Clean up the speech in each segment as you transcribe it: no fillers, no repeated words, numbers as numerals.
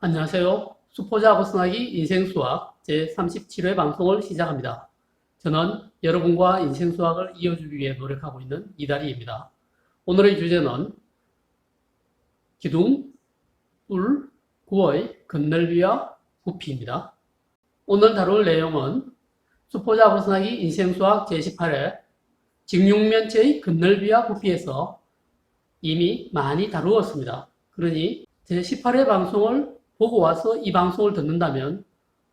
안녕하세요. 수포자하고 승하기 인생수학 제37회 방송을 시작합니다. 저는 여러분과 인생수학을 이어주기 위해 노력하고 있는 이다리입니다. 오늘의 주제는 기둥, 울, 구의 건널비와 부피입니다. 오늘 다룰 내용은 수포자하고 승하기 인생수학 제18회 직육면체의 건널비와 부피에서 이미 많이 다루었습니다. 그러니 제18회 방송을 보고 와서 이 방송을 듣는다면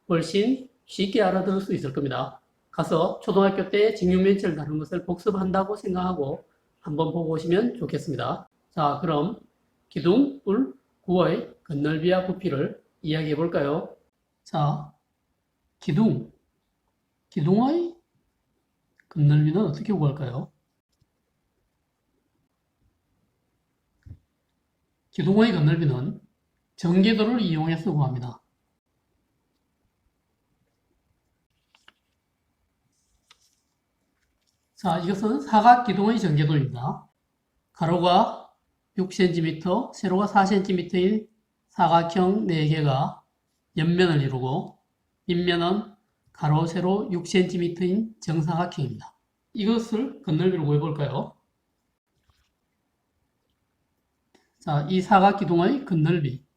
훨씬 쉽게 알아들을 수 있을 겁니다. 가서 초등학교 때 직육면체를 다룬 것을 복습한다고 생각하고 한번 보고 오시면 좋겠습니다. 자, 그럼 기둥, 울, 구의 건널비와 부피를 이야기해 볼까요? 자, 기둥의 건널비는 어떻게 구할까요? 기둥의 건널비는 전개도를 이용해서 구합니다. 자, 이것은 사각기둥의 전개도입니다. 가로가 6cm, 세로가 4cm인 사각형 4개가 옆면을 이루고 밑면은 가로, 세로 6cm인 정사각형입니다. 이것을 건널비로 구해볼까요? 자, 이 사각기둥의 건널비.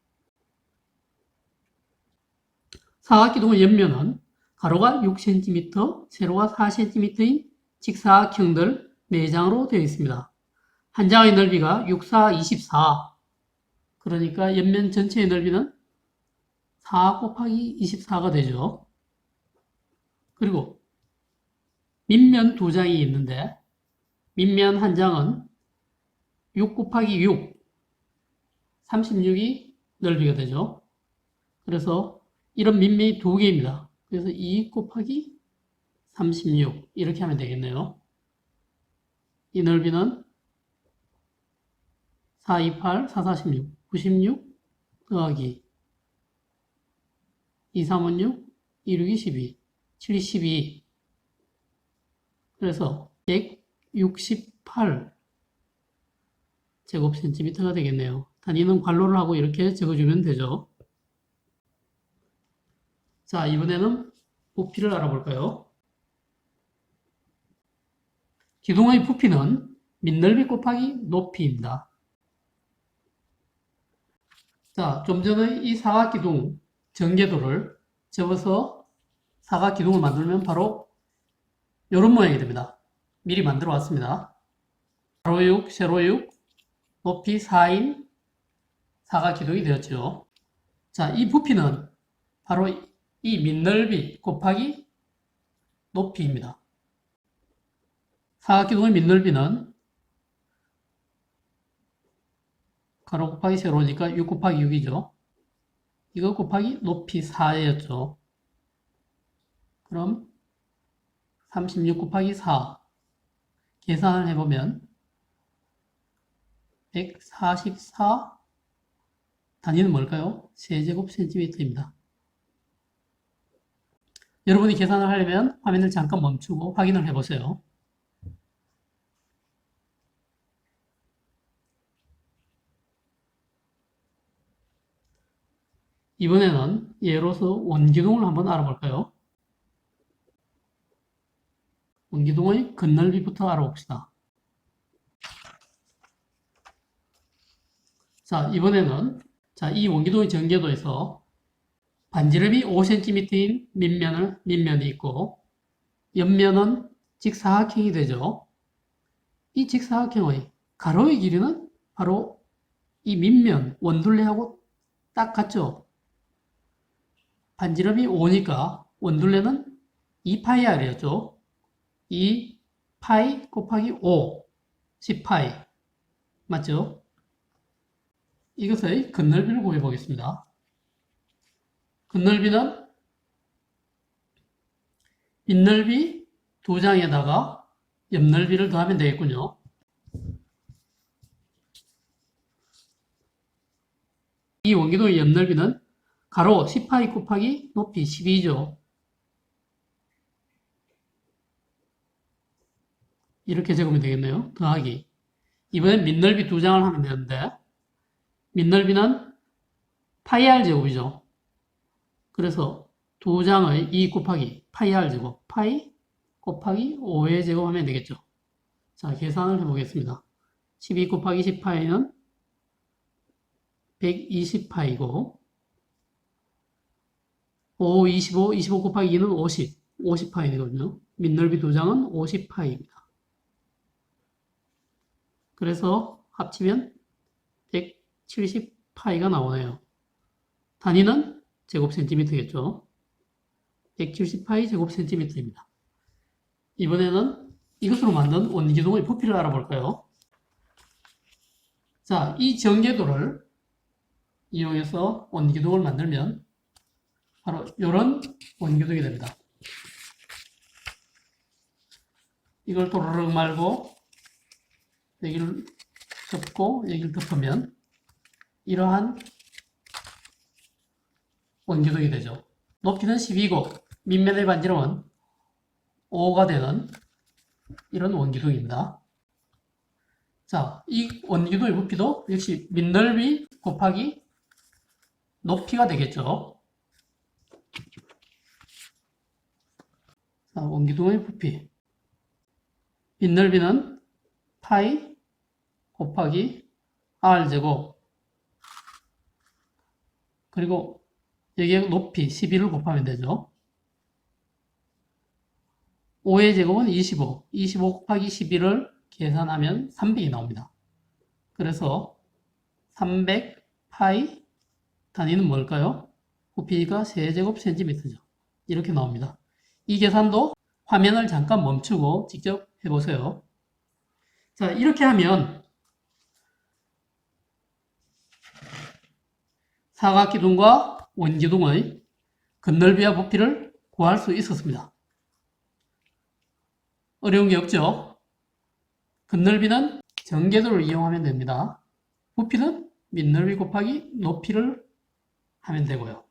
사각기둥의 옆면은 가로가 6cm, 세로가 4cm인 직사각형들 4장으로 되어 있습니다. 한 장의 넓이가 6, 4, 24. 그러니까 옆면 전체의 넓이는 4 곱하기 24가 되죠. 그리고 밑면 2장이 있는데 밑면 한 장은 6 곱하기 6, 36이 넓이가 되죠. 그래서 이런 밑면이 2개입니다. 그래서 2 곱하기 36 이렇게 하면 되겠네요. 이 넓이는 4, 2, 8, 4, 46, 96 더하기 2, 3, 6, 2, 6, 12, 7, 12. 그래서 168 제곱센티미터가 되겠네요. 단위는 괄호를 하고 이렇게 적어주면 되죠. 자, 이번에는 부피를 알아볼까요? 기둥의 부피는 밑넓이 곱하기 높이입니다. 자, 좀 전에 이 사각기둥 전개도를 접어서 사각기둥을 만들면 바로 이런 모양이 됩니다. 미리 만들어 왔습니다. 가로 6, 세로 6, 높이 4인 사각기둥이 되었죠. 자, 이 부피는 바로 이 밑넓이 곱하기 높이입니다. 사각기둥의 밑넓이는 가로 곱하기 세로니까 6 곱하기 6이죠. 이거 곱하기 높이 4였죠. 그럼 36 곱하기 4 계산을 해보면 144 단위는 뭘까요? 세제곱센티미터입니다. 여러분이 계산을 하려면 화면을 잠깐 멈추고 확인을 해보세요. 이번에는 예로서 원기둥을 한번 알아볼까요? 원기둥의 건널비부터 알아봅시다. 자, 이번에는 이 원기둥의 전개도에서 반지름이 5cm인 밑면이 있고 옆면은 직사각형이 되죠. 이 직사각형의 가로의 길이는 바로 이 밑면 원둘레하고 딱 같죠. 반지름이 5니까 원둘레는 2파이r이었죠. 2파이 곱하기 5, 10파이. 맞죠? 이것의 건널비를 구해보겠습니다. 건널비는 밑넓이 2장에다가 옆넓이를 더하면 되겠군요. 이 원기둥의 옆넓이는 가로 10파이 곱하기 높이 12죠. 이렇게 적으면 되겠네요. 더하기. 이번엔 밑넓이 2장을 하면 되는데 밑넓이는 파이 r 제곱이죠. 그래서 두 장의 2 곱하기 파이 r 제곱, 파이 곱하기 5의 제곱 하면 되겠죠. 자, 계산을 해보겠습니다. 12 곱하기 10파이는 120파이고 5, 25, 25 곱하기 2는 50, 50파이 되거든요. 밑넓이 두 장은 50파이입니다. 그래서 합치면 170파이가 나오네요. 단위는 제곱센티미터겠죠. 170파이 제곱센티미터입니다. 이번에는 이것으로 만든 원기둥의 부피를 알아볼까요? 자, 이 전개도를 이용해서 원기둥을 만들면 바로 이런 원기둥이 됩니다. 이걸 도르륵 말고 여기를 접고 여기를 덮으면 이러한 원기둥이 되죠. 높이는 12고 밑면의 반지름은 5가 되는 이런 원기둥입니다. 자, 이 원기둥의 부피도 역시 밑넓이 곱하기 높이가 되겠죠. 자, 원기둥의 부피. 밑넓이는 파이 곱하기 r제곱. 그리고 여기에 높이 12를 곱하면 되죠. 5의 제곱은 25. 25 곱하기 12를 계산하면 300이 나옵니다. 그래서 300파이 단위는 뭘까요? 부피가 세제곱 센티미터죠. 이렇게 나옵니다. 이 계산도 화면을 잠깐 멈추고 직접 해보세요. 자, 이렇게 하면 사각기둥과 원기둥의 겉넓이와 부피를 구할 수 있었습니다. 어려운 게 없죠? 겉넓이는 전개도를 이용하면 됩니다. 부피는 밑넓이 곱하기 높이를 하면 되고요.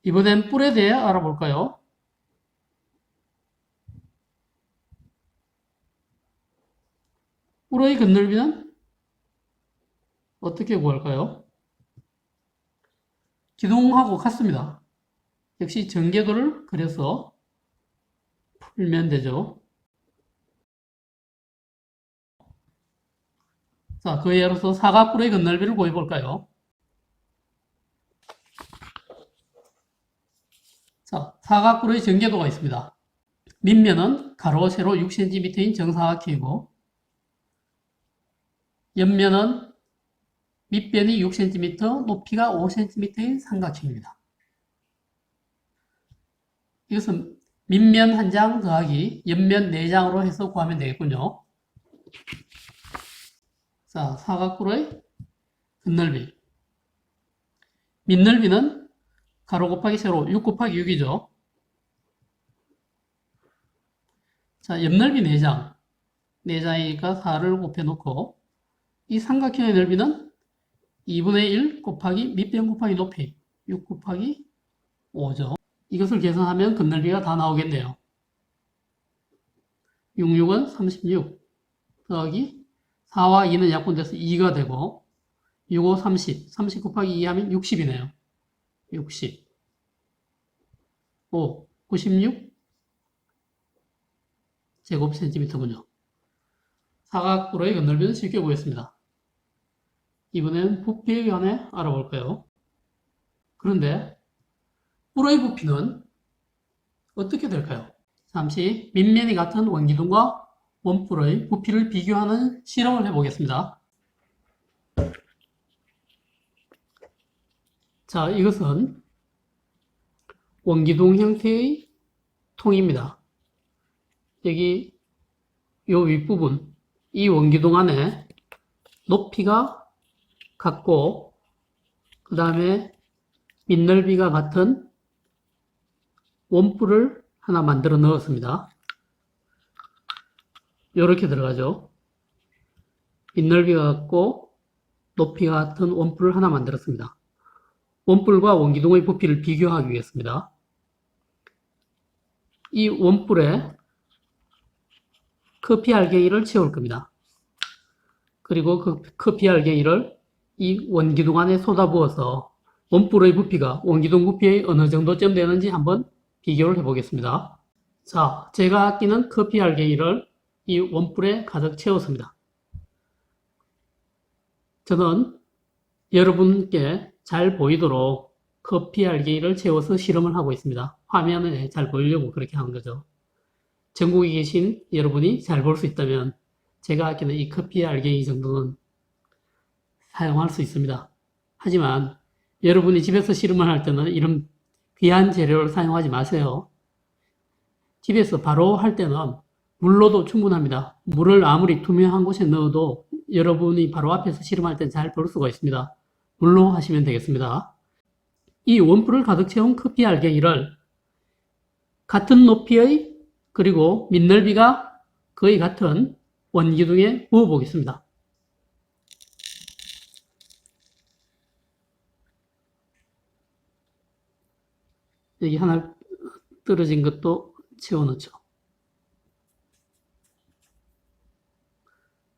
이번엔 뿔에 대해 알아볼까요? 뿔의 겉넓이는 어떻게 구할까요? 기둥하고 같습니다. 역시 전개도를 그려서 풀면 되죠. 자, 그에 따라서 사각뿔의 겉넓이를 구해볼까요? 자, 사각뿔의 전개도가 있습니다. 밑면은 가로, 세로 6cm인 정사각형이고 옆면은 밑변이 6cm, 높이가 5cm인 삼각형입니다. 이것은 밑면 1장 더하기 옆면 4장으로 해서 구하면 되겠군요. 자, 사각뿔의 겉넓이. 밑넓이는 가로 곱하기 세로 6 곱하기 6이죠. 자, 옆넓이 4장. 4장이니까 4를 곱해놓고 이 삼각형의 넓이는 2분의 1 곱하기 밑변 곱하기 높이 6 곱하기 5죠. 이것을 계산하면 겉넓이가 다 나오겠네요. 66은 36 더하기 4와 2는 약분돼서 2가 되고 6, 5, 30. 30 곱하기 2 하면 60이네요. 60. 5, 96 제곱센티미터군요. 사각뿔의 겉넓이는 쉽게 구했습니다. 이번엔 부피에 관해 알아볼까요? 그런데 뿔의 부피는 어떻게 될까요? 잠시 밑면이 같은 원기둥과 원뿔의 부피를 비교하는 실험을 해보겠습니다. 자, 이것은 원기둥 형태의 통입니다. 여기 요 윗부분, 이 원기둥 안에 높이가 같고 그 다음에 밑넓이가 같은 원뿔을 하나 만들어 넣었습니다. 이렇게 들어가죠. 밑넓이가 같고 높이가 같은 원뿔을 하나 만들었습니다. 원뿔과 원기둥의 부피를 비교하기 위해서입니다. 이 원뿔에 커피 알갱이를 채울 겁니다. 그리고 그 커피 알갱이를 이 원기둥 안에 쏟아부어서 원뿔의 부피가 원기둥 부피의 어느 정도쯤 되는지 한번 비교를 해보겠습니다. 자, 제가 아끼는 커피 알갱이를 이 원뿔에 가득 채웠습니다. 저는 여러분께 잘 보이도록 커피 알갱이를 채워서 실험을 하고 있습니다. 화면에 잘 보이려고 그렇게 하는 거죠. 전국에 계신 여러분이 잘 볼 수 있다면 제가 아끼는 이 커피 알갱이 정도는 사용할 수 있습니다. 하지만 여러분이 집에서 실험을 할 때는 이런 귀한 재료를 사용하지 마세요. 집에서 바로 할 때는 물로도 충분합니다. 물을 아무리 투명한 곳에 넣어도 여러분이 바로 앞에서 실험할 때 잘 볼 수가 있습니다. 물로 하시면 되겠습니다. 이 원뿔을 가득 채운 커피 알갱이를 같은 높이의 그리고 밑넓이가 거의 같은 원기둥에 부어 보겠습니다. 여기 하나 떨어진 것도 채워넣죠.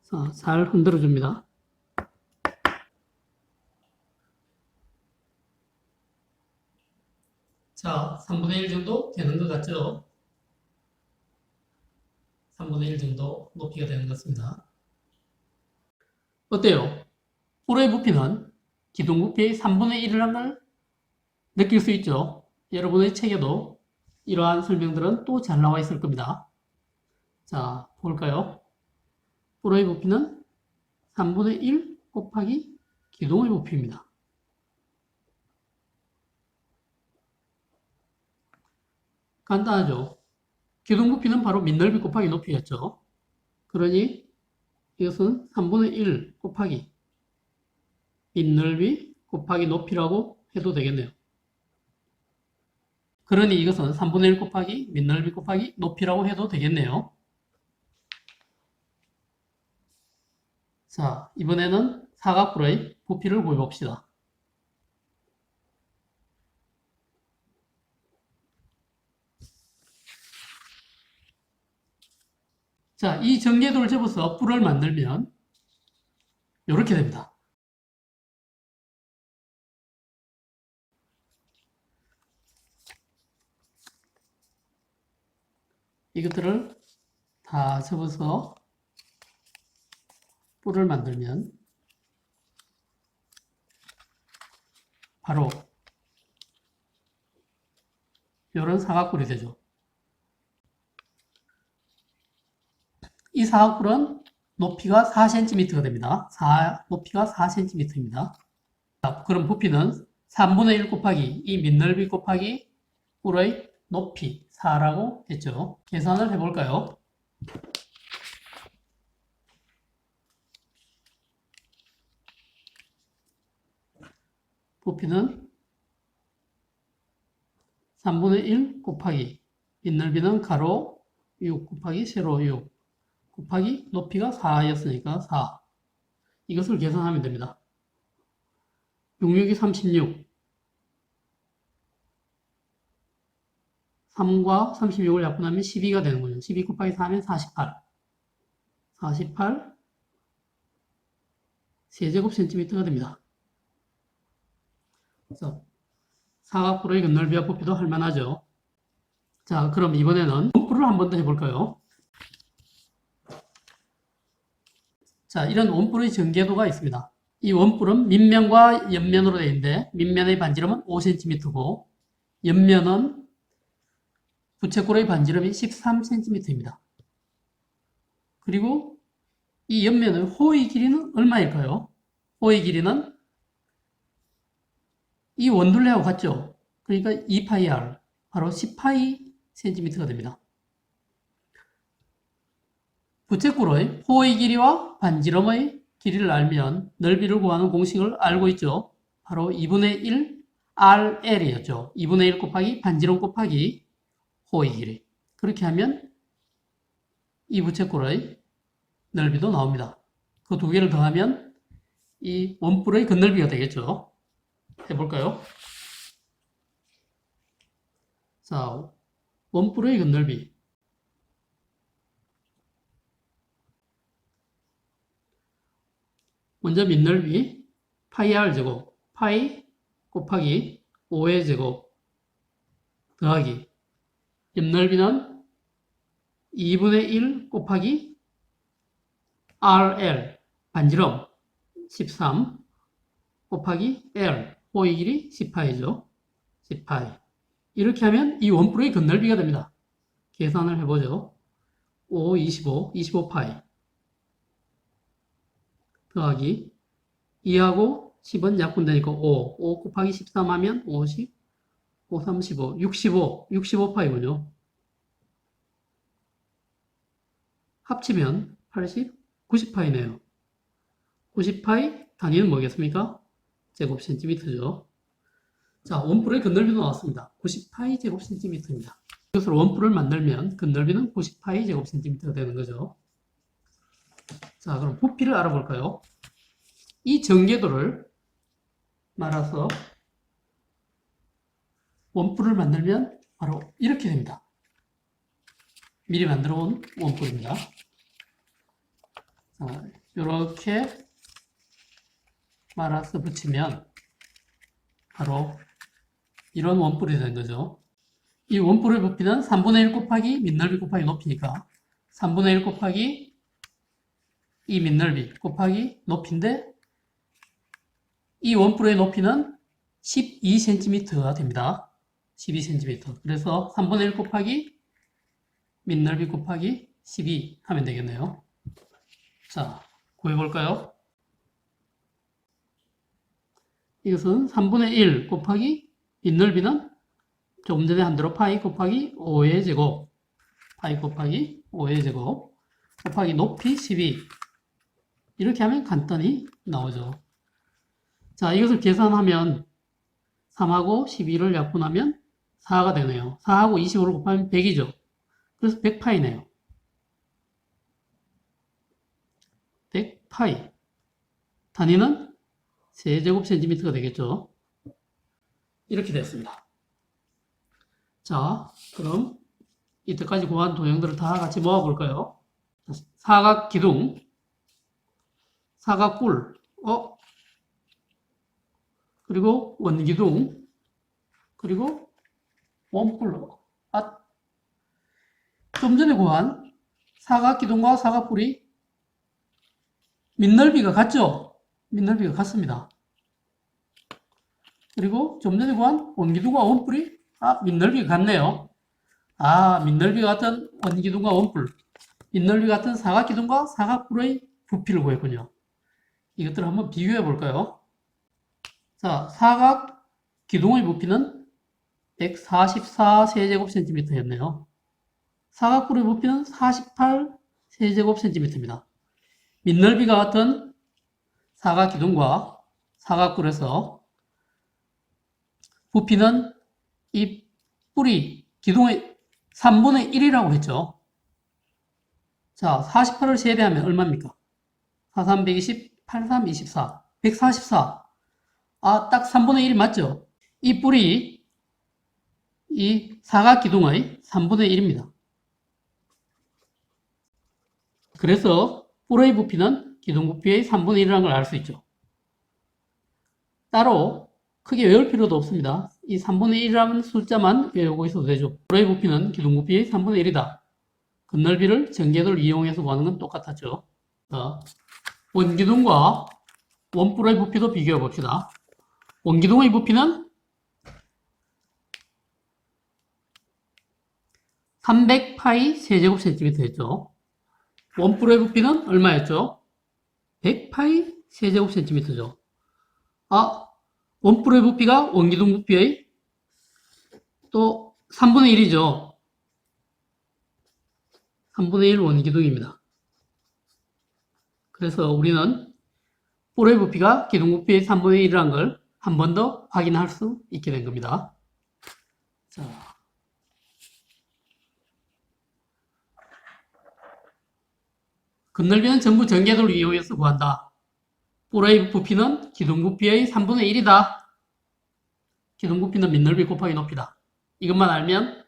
자, 잘 흔들어 줍니다. 자, 3분의 1 정도 되는 것 같죠? 3분의 1 정도 높이가 되는 것 같습니다. 어때요? 뿔의 부피는 기둥 부피의 3분의 1이라는 걸 느낄 수 있죠? 여러분의 책에도 이러한 설명들은 또 잘 나와 있을 겁니다. 자, 볼까요? 뿔의 부피는 3분의 1 곱하기 기둥의 부피입니다. 간단하죠? 기둥 부피는 바로 밑넓이 곱하기 높이였죠. 그러니 이것은 3분의 1 곱하기 밑넓이 곱하기 높이라고 해도 되겠네요. 그러니 이것은 3분의 1 곱하기 밑넓이 곱하기 높이라고 해도 되겠네요. 자, 이번에는 사각뿔의 부피를 구해봅시다. 자, 이 전개도를 접어서 뿔을 만들면 이렇게 됩니다. 이것들을 다 접어서 뿔을 만들면 바로 이런 사각뿔이 되죠. 이 사각뿔은 높이가 4cm가 됩니다. 높이가 4cm입니다. 자, 그럼 부피는 3분의 1 곱하기 이 밑넓이 곱하기 뿔의 높이 4라고 했죠. 계산을 해볼까요? 부피는 3분의 1 곱하기 밑넓이는 가로 6 곱하기 세로 6 곱하기 높이가 4였으니까 4. 이것을 계산하면 됩니다. 66이 36. 3과 36을 약분하면 12가 되는군요. 12 곱하기 4면 48. 48 세제곱 센티미터가 됩니다. 그래서 사각뿔의 건널비와 부피도 할만하죠. 자, 그럼 이번에는 원뿔을 한 번 더 해볼까요? 자, 이런 원뿔의 전개도가 있습니다. 이 원뿔은 밑면과 옆면으로 되어 있는데 밑면의 반지름은 5cm고 옆면은 부채꼴의 반지름이 13cm입니다. 그리고 이 옆면의 호의 길이는 얼마일까요? 호의 길이는 이 원둘레하고 같죠? 그러니까 2파이r, 바로 10파이 cm가 됩니다. 부채꼴의 호의 길이와 반지름의 길이를 알면 넓이를 구하는 공식을 알고 있죠? 바로 2분의 1 RL이었죠. 2분의 1 곱하기 반지름 곱하기 호의 길이. 그렇게 하면 이 부채꼴의 넓이도 나옵니다. 그 두 개를 더하면 이 원뿔의 건넓이가 되겠죠. 해볼까요? 자, 원뿔의 건넓이. 먼저 밑넓이 파이 r 제곱, 파이 곱하기 5의 제곱 더하기 옆넓이는 2분의 1 곱하기 RL 반지름 13 곱하기 L 호의 길이 10파이죠. 10파이. 이렇게 하면 이 원뿔의 건널비가 됩니다. 계산을 해보죠. 5, 25, 25파이 더하기 2하고 10은 약분되니까 5 곱하기 13 하면 50, 5, 35, 65파이군요. 합치면 80, 90파이네요. 90파이 단위는 뭐겠습니까? 제곱센티미터죠. 자, 원뿔의 건널비도 나왔습니다. 90파이 제곱센티미터입니다. 이것으로 원뿔을 만들면 건널비는 90파이 제곱센티미터가 되는 거죠. 자, 그럼 부피를 알아볼까요? 이 전개도를 말아서 원뿔을 만들면 바로 이렇게 됩니다. 미리 만들어 온 원뿔입니다. 자, 이렇게 말아서 붙이면 바로 이런 원뿔이 되는 거죠. 이 원뿔의 부피는 3분의 1 곱하기 밑넓이 곱하기 높이니까 3분의 1 곱하기 이 밑넓이 곱하기 높이인데 이 원뿔의 높이는 12cm가 됩니다. 12cm. 그래서 3분의 1 곱하기 밑넓이 곱하기 12 하면 되겠네요. 자, 구해볼까요? 이것은 3분의 1 곱하기 밑넓이는 조금 전에 한 대로 파이 곱하기 5의 제곱 파이 곱하기 5의 제곱 곱하기 높이 12 이렇게 하면 간단히 나오죠. 자, 이것을 계산하면 3하고 12를 약분하면 4가 되네요. 4하고 25를 곱하면 100이죠. 그래서 100파이네요. 100파이. 단위는 세제곱센티미터가 되겠죠. 이렇게 됐습니다. 자, 그럼 이때까지 구한 도형들을 다 같이 모아볼까요? 사각 기둥, 사각뿔, 그리고 원기둥, 그리고 원뿔. 좀 전에 구한 사각기둥과 사각뿔이 밑넓이가 같죠? 밑넓이가 같습니다. 그리고 좀 전에 구한 원기둥과 원뿔이 밑넓이가 같네요. 밑넓이가 같은 원기둥과 원뿔, 밑넓이가 같은 사각기둥과 사각뿔의 부피를 구했군요. 이것들을 한번 비교해 볼까요? 자, 사각기둥의 부피는 144세제곱센티미터였네요. 사각뿔의 부피는 48세제곱센티미터입니다. 밑넓이가 같은 사각기둥과 사각뿔에서 부피는 이 뿔이 기둥의 3분의 1이라고 했죠. 자, 48을 세배하면 얼마입니까? 4, 3, 120, 8, 3, 24, 144. 딱 3분의 1이 맞죠? 이 뿔이 이 사각기둥의 3분의 1입니다. 그래서 뿔의 부피는 기둥 부피의 3분의 1이라는 걸 알 수 있죠. 따로 크게 외울 필요도 없습니다. 이 3분의 1이라는 숫자만 외우고 있어도 되죠. 뿔의 부피는 기둥 부피의 3분의 1이다. 건널비를 전개도를 이용해서 구하는 건 똑같았죠. 원기둥과 원뿔의 부피도 비교해 봅시다. 원기둥의 부피는 300파이 세제곱센티미터였죠. 원뿔의 부피는 얼마였죠? 100파이 세제곱센티미터죠. 원뿔의 부피가 원기둥 부피의 또 3분의 1이죠. 3분의 1 원기둥입니다. 그래서 우리는 뿔의 부피가 기둥 부피의 3분의 1이라는 걸 한 번 더 확인할 수 있게 된 겁니다. 자. 건널비는 전부 전개도를 이용해서 구한다. 뿔의 부피는 기둥 부피의 3분의 1이다. 기둥 부피는 밑넓이 곱하기 높이다. 이것만 알면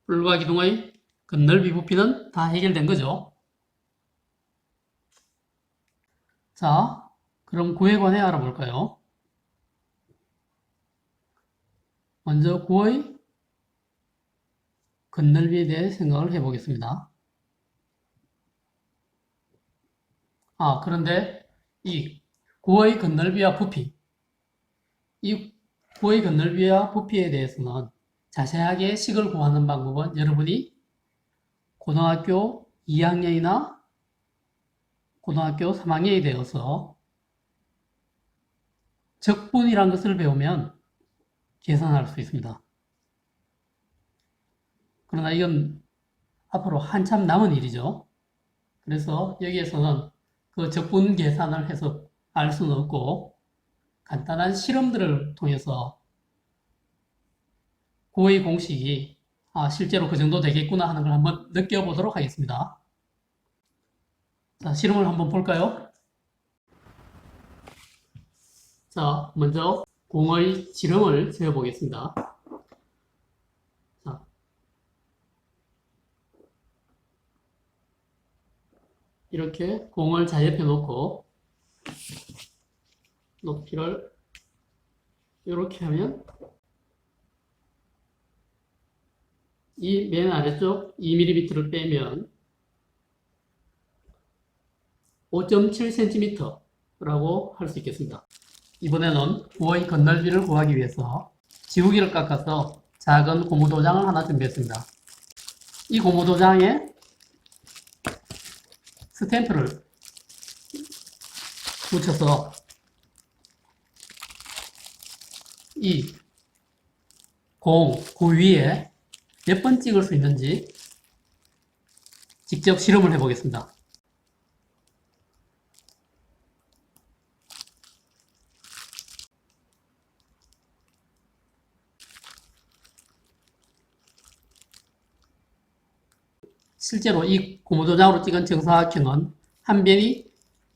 뿔과 기둥의 건널비 부피는 다 해결된 거죠. 자, 그럼 구에 관해 알아볼까요? 먼저 구의 건널비에 대해 생각을 해보겠습니다. 그런데 이 구의 건널비와 부피, 이 구의 건널비와 부피에 대해서는 자세하게 식을 구하는 방법은 여러분이 고등학교 2학년이나 고등학교 3학년이 되어서 적분이라는 것을 배우면 계산할 수 있습니다. 그러나 이건 앞으로 한참 남은 일이죠. 그래서 여기에서는 그 적분 계산을 해서 알 수는 없고 간단한 실험들을 통해서 구의 공식이 실제로 그 정도 되겠구나 하는 걸 한번 느껴보도록 하겠습니다. 자, 실험을 한번 볼까요? 자, 먼저 공의 지름을 재어보겠습니다. 자, 이렇게 공을 자옆에 놓고 높이를 이렇게 하면 이 맨 아래쪽 2mm를 빼면 5.7cm 라고 할 수 있겠습니다. 이번에는 구의 건널비를 구하기 위해서 지우개를 깎아서 작은 고무도장을 하나 준비했습니다. 이 고무도장에 스탬프를 붙여서 이 구 위에 몇 번 찍을 수 있는지 직접 실험을 해보겠습니다. 실제로 이 고무도장으로 찍은 정사각형은 한 변이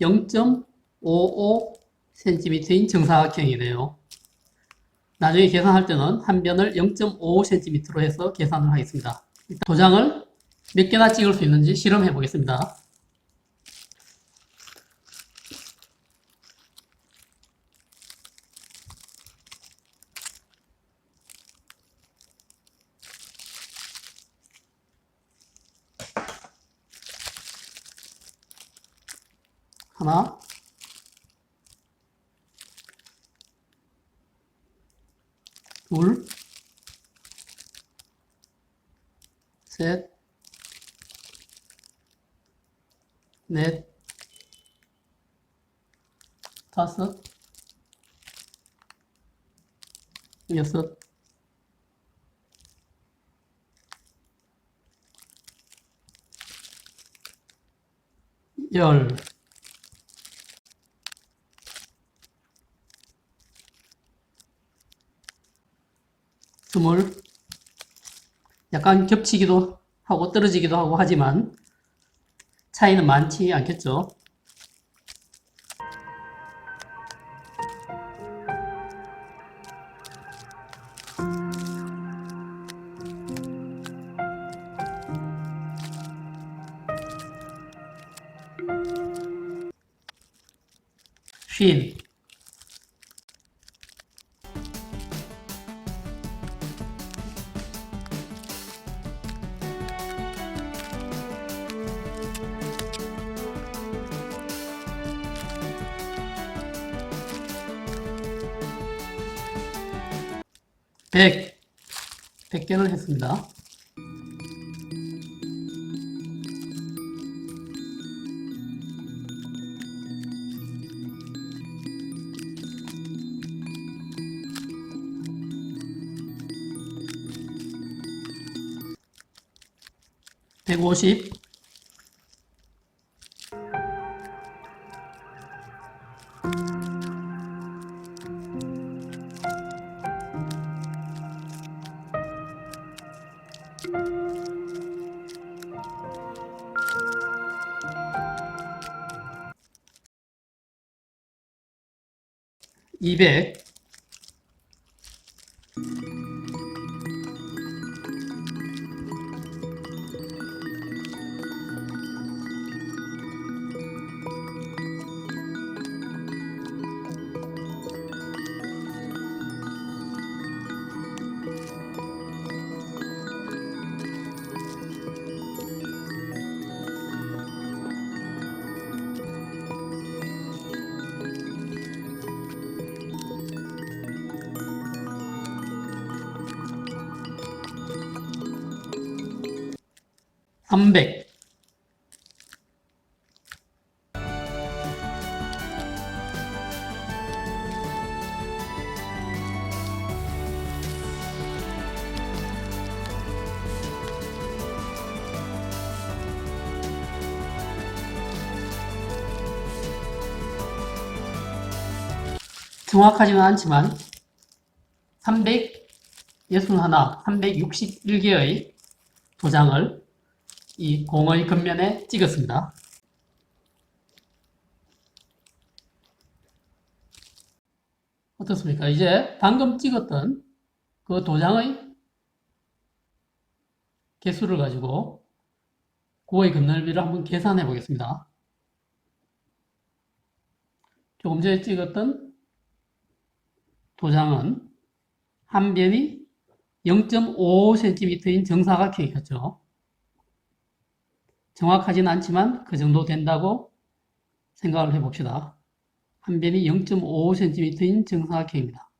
0.55cm인 정사각형이네요. 나중에 계산할 때는 한 변을 0.55cm로 해서 계산을 하겠습니다. 일단 도장을 몇 개나 찍을 수 있는지 실험해 보겠습니다. 하나, 둘, 셋, 넷, 다섯, 여섯, 열, 스물, 약간 겹치기도 하고 떨어지기도 하고 하지만 차이는 많지 않겠죠. 쉰, 100개를 했습니다. 백오십, 200, 300, 정확하지는 않지만 361, 361개의 도장을 이 공의 겉면에 찍었습니다. 어떻습니까? 이제 방금 찍었던 그 도장의 개수를 가지고 구의 겉넓이를 한번 계산해 보겠습니다. 조금 전에 찍었던 도장은 한 변이 0.55cm인 정사각형이었죠. 정확하진 않지만 그 정도 된다고 생각을 해봅시다. 한 변이 0.55cm인 정사각형입니다.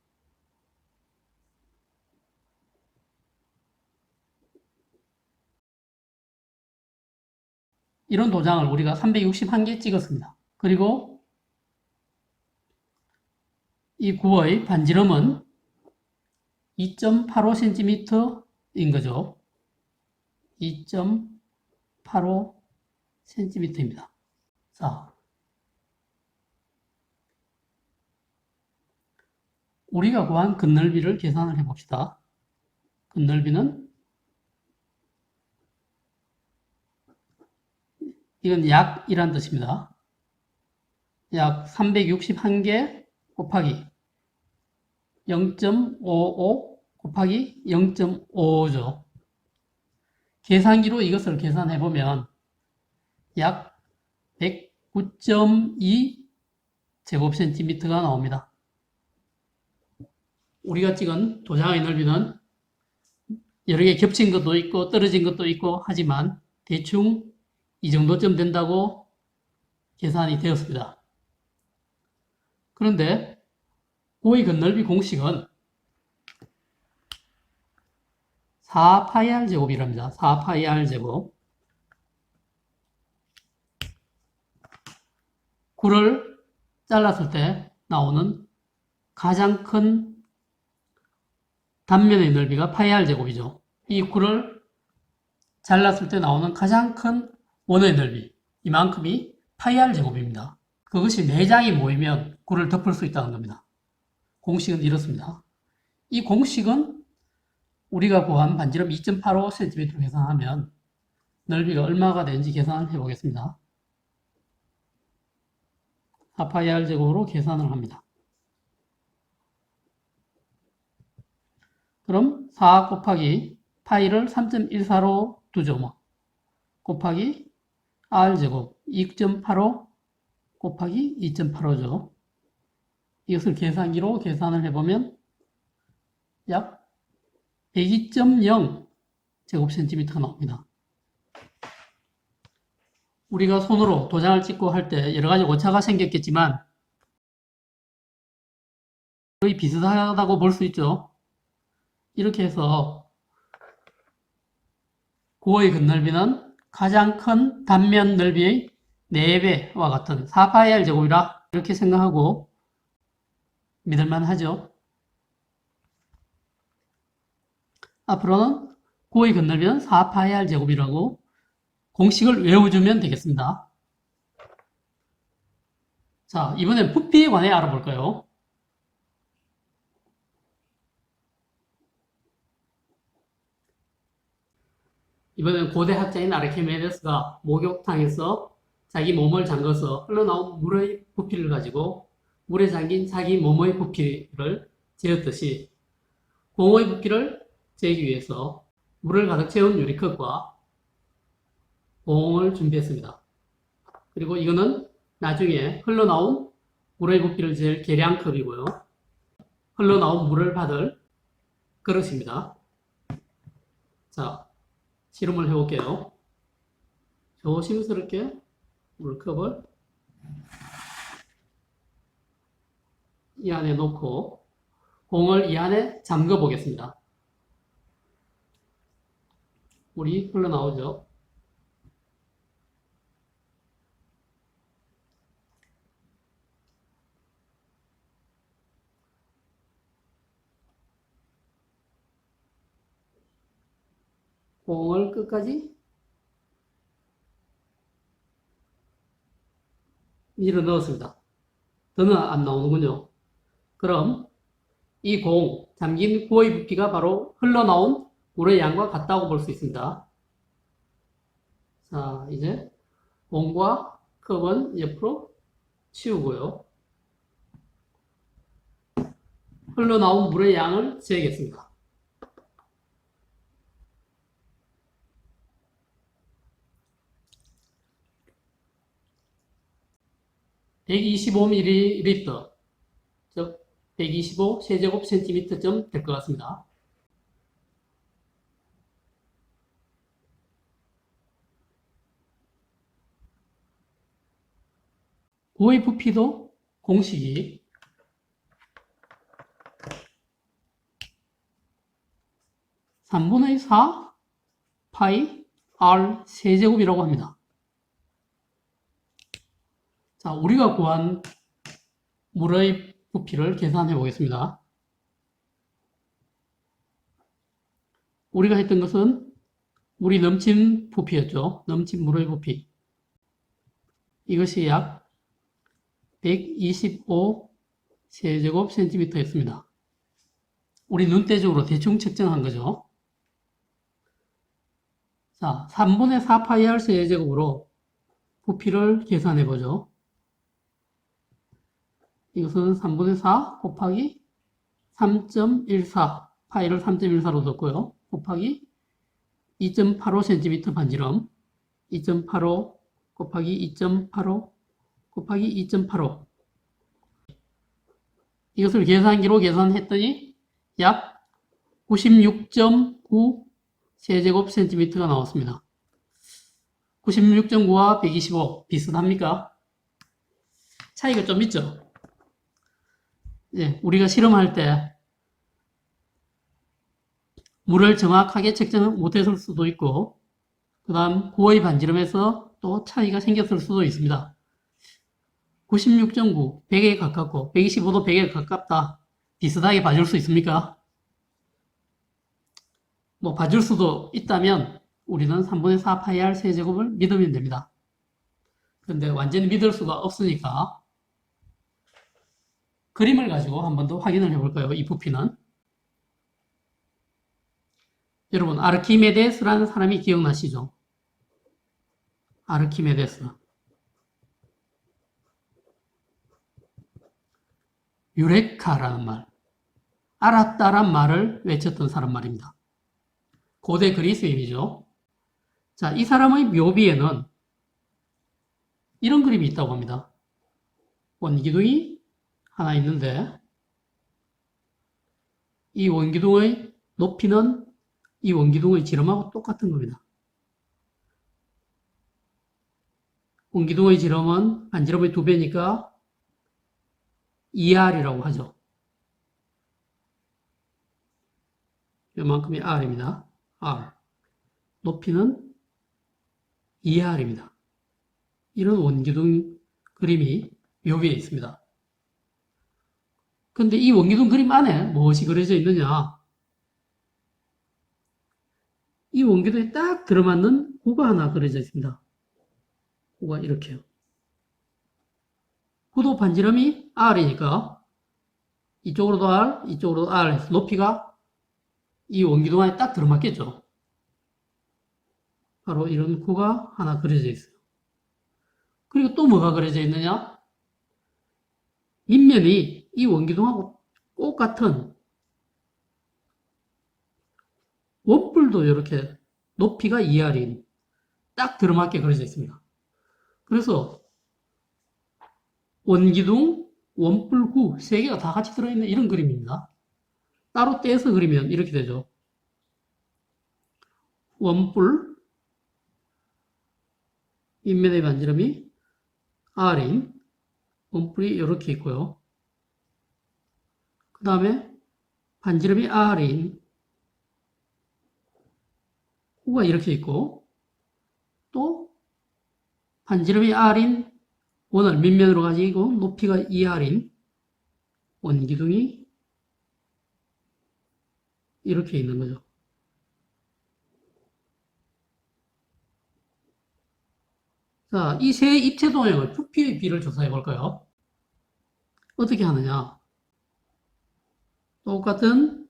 이런 도장을 우리가 361개 찍었습니다. 그리고 이 구의 반지름은 2.85cm인 거죠. 2.85cm입니다. 자, 우리가 구한 겉넓이를 계산을 해봅시다. 겉넓이는 이건 약이란 뜻입니다. 약 361개 곱하기 0.55 곱하기 0.55죠. 계산기로 이것을 계산해보면 약 109.2 제곱센티미터가 나옵니다. 우리가 찍은 도장의 넓이는 여러 개 겹친 것도 있고 떨어진 것도 있고 하지만 대충 이 정도쯤 된다고 계산이 되었습니다. 그런데 구의 겉넓이 공식은 4파이R 제곱이랍니다. 4파이R 제곱. 구를 잘랐을 때 나오는 가장 큰 단면의 넓이가 파이R 제곱이죠. 이 구를 잘랐을 때 나오는 가장 큰 원의 넓이, 이만큼이 파이R 제곱입니다. 그것이 4장이 모이면 구를 덮을 수 있다는 겁니다. 공식은 이렇습니다. 이 공식은 우리가 구한 반지름 2.85cm로 계산하면 넓이가 얼마가 되는지 계산해 보겠습니다. 4파이R 제곱으로 계산을 합니다. 그럼 4 곱하기 파이를 3.14로 두죠. 곱하기 R 제곱 2.85 곱하기 2.85죠. 이것을 계산기로 계산을 해보면 약 102.0 제곱센티미터가 나옵니다. 우리가 손으로 도장을 찍고 할 때 여러 가지 오차가 생겼겠지만 거의 비슷하다고 볼 수 있죠. 이렇게 해서 구의 겉넓이는 가장 큰 단면 넓이의 4배와 같은 4파이R 제곱이라 이렇게 생각하고 믿을만 하죠. 앞으로는 구의 겉넓이는 4파이R 제곱이라고 공식을 외워주면 되겠습니다. 자, 이번엔 부피에 관해 알아볼까요? 이번엔 고대 학자인 아르키메데스가 목욕탕에서 자기 몸을 잠궈서 흘러나온 물의 부피를 가지고 물에 잠긴 자기 몸의 부피를 재었듯이 공의 부피를 재기 위해서 물을 가득 채운 유리컵과 공을 준비했습니다. 그리고 이거는 나중에 흘러나온 물의 부피를 잴 계량컵이고요. 흘러나온 물을 받을 그릇입니다. 자, 실험을 해볼게요. 조심스럽게 물컵을 이 안에 놓고 공을 이 안에 잠궈 보겠습니다. 물이 흘러나오죠. 공을 끝까지 밀어 넣었습니다. 더는 안 나오는군요. 그럼 이 공, 잠긴 구의 부피가 바로 흘러나온 물의 양과 같다고 볼 수 있습니다. 자, 이제 공과 컵은 옆으로 치우고요. 흘러나온 물의 양을 재겠습니다. 125ml, 즉 125 세제곱 센티미터쯤 될 것 같습니다. 구의 부피도 공식이 3분의 4 파이 r 세제곱이라고 합니다. 자, 우리가 구한 물의 부피를 계산해 보겠습니다. 우리가 했던 것은 물이 넘친 부피였죠. 넘친 물의 부피. 이것이 약 125 세제곱 센티미터였습니다. 우리 눈대중으로 대충 측정한 거죠. 자, 3분의 4 파이 r 세제곱으로 부피를 계산해 보죠. 이것은 3분의 4 곱하기 3.14, 파이를 3.14로 뒀고요. 곱하기 2.85cm 반지름, 2.85 곱하기 2.85 곱하기 2.85. 이것을 계산기로 계산했더니 약 96.9 세제곱 센티미터가 나왔습니다. 96.9와 125 비슷합니까? 차이가 좀 있죠? 예, 우리가 실험할 때 물을 정확하게 측정 못했을 수도 있고, 그 다음 구의 반지름에서 또 차이가 생겼을 수도 있습니다. 96.9, 100에 가깝고 125도 100에 가깝다. 비슷하게 봐줄 수 있습니까? 뭐 봐줄 수도 있다면 우리는 3분의 4 파이 r 세제곱을 믿으면 됩니다. 그런데 완전히 믿을 수가 없으니까 그림을 가지고 한 번 더 확인을 해볼까요? 이 부피는. 여러분, 아르키메데스라는 사람이 기억나시죠? 아르키메데스. 유레카라는 말. 알았다란 말을 외쳤던 사람 말입니다. 고대 그리스인이죠. 자, 이 사람의 묘비에는 이런 그림이 있다고 합니다. 원기둥이 하나 있는데 이 원기둥의 높이는 이 원기둥의 지름하고 똑같은 겁니다. 원기둥의 지름은 반지름의 2배니까 2r이라고 하죠. 이만큼이 r입니다. r. 높이는 2r입니다. 이런 원기둥 그림이 묘비에 있습니다. 근데 이 원기둥 그림 안에 무엇이 그려져 있느냐? 이 원기둥에 딱 들어맞는 구가 하나 그려져 있습니다. 구가 이렇게요. 구도 반지름이 r이니까 이쪽으로도 r, 이쪽으로도 r 해서 높이가 이 원기둥 안에 딱 들어맞겠죠. 바로 이런 구가 하나 그려져 있어요. 그리고 또 뭐가 그려져 있느냐? 밑면이 이 원기둥하고 똑같은 원뿔도 이렇게 높이가 2r인 딱 들어맞게 그려져 있습니다. 그래서 원기둥, 원뿔, 구 세 개가 다 같이 들어있는 이런 그림입니다. 따로 떼서 그리면 이렇게 되죠. 원뿔, 밑면의 반지름이 r인 원뿔이 이렇게 있고요. 그 다음에 반지름이 r인 구가 이렇게 있고 또 반지름이 r인 원을 밑면으로 가지고 높이가 2r인 원기둥이 이렇게 있는 거죠. 자, 이 세 입체 도형의 부피의 비를 조사해 볼까요? 어떻게 하느냐? 똑같은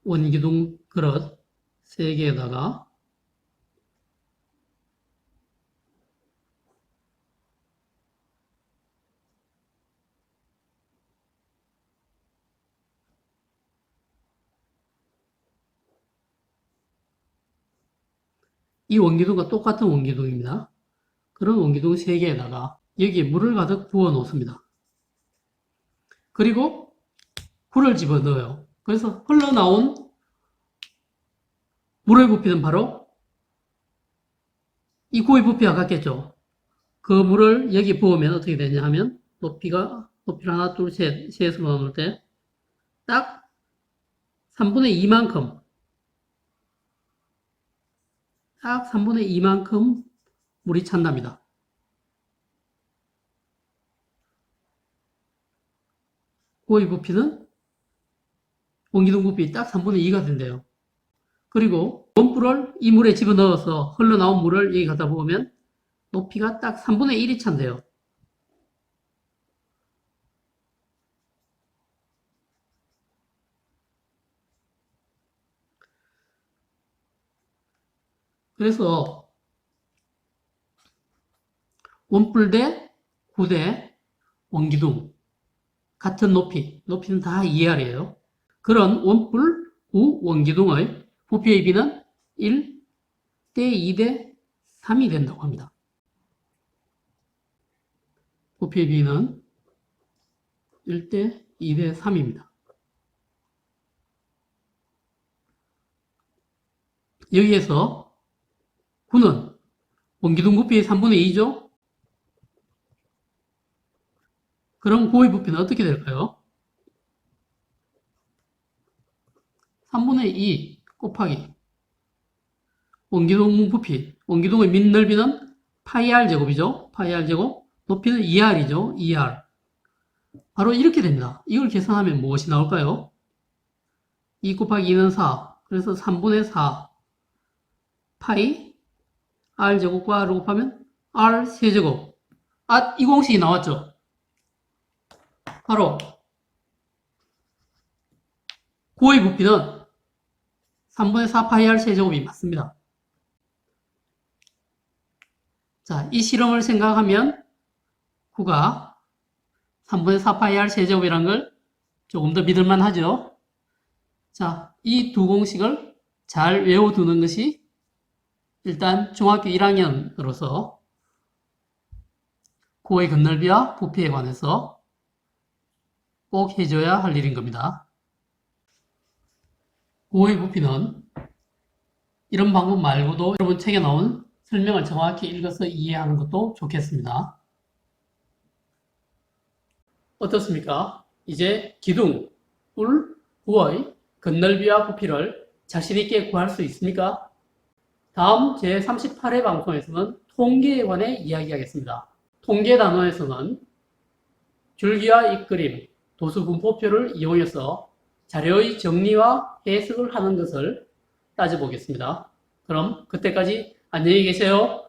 원기둥 그릇 3개에다가 이 원기둥과 똑같은 원기둥입니다. 그런 원기둥 3개에다가 여기에 물을 가득 부어 놓습니다. 그리고 굴을 집어넣어요. 그래서 흘러나온 물의 부피는 바로 이 구의 부피와 같겠죠. 그 물을 여기 부으면 어떻게 되냐 하면 높이를 하나, 둘, 셋으로 나눌 때 딱 3분의 2만큼 딱 3분의 2만큼 물이 찬답니다. 구의 부피는 원기둥 부피 딱 3분의 2가 된대요. 그리고 원뿔을 이 물에 집어넣어서 흘러나온 물을 여기 갖다 부으면 높이가 딱 3분의 1이 찬대요. 그래서 원뿔 대 9대 원기둥 같은 높이는 다 2R이에요. 그런 원뿔 9 원기둥의 부피의 비는 1대 2대 3이 된다고 합니다. 부피의 비는 1대 2대 3입니다. 여기에서 9는 원기둥 부피의 3분의 2죠? 그럼 9의 부피는 어떻게 될까요? 3분의 2 곱하기 원기둥 부피, 원기둥의 밑넓이는 파이 r 제곱이죠? 파이 r 제곱, 높이는 2r이죠? 2r. 바로 이렇게 됩니다. 이걸 계산하면 무엇이 나올까요? 2 곱하기 2는 4. 그래서 3분의 4 파이 r 제곱과 r을 곱하면 r 세제곱. 이 공식이 나왔죠? 바로 9의 부피는 3분의 4 파이 r 세제곱이 맞습니다. 자, 이 실험을 생각하면 9가 3분의 4 파이 r 세제곱이라는 걸 조금 더 믿을만 하죠. 자, 이 두 공식을 잘 외워두는 것이 일단 중학교 1학년으로서 9의 건널비와 부피에 관해서 꼭 해줘야 할 일인 겁니다. 9의 부피는 이런 방법 말고도 여러분 책에 나온 설명을 정확히 읽어서 이해하는 것도 좋겠습니다. 어떻습니까? 이제 기둥, 뿔, 9의 건널비와 부피를 자신있게 구할 수 있습니까? 다음 제38회 방송에서는 통계에 관해 이야기하겠습니다. 통계 단원에서는 줄기와 잇그림, 도수 분포표를 이용해서 자료의 정리와 해석을 하는 것을 따져보겠습니다. 그럼 그때까지 안녕히 계세요.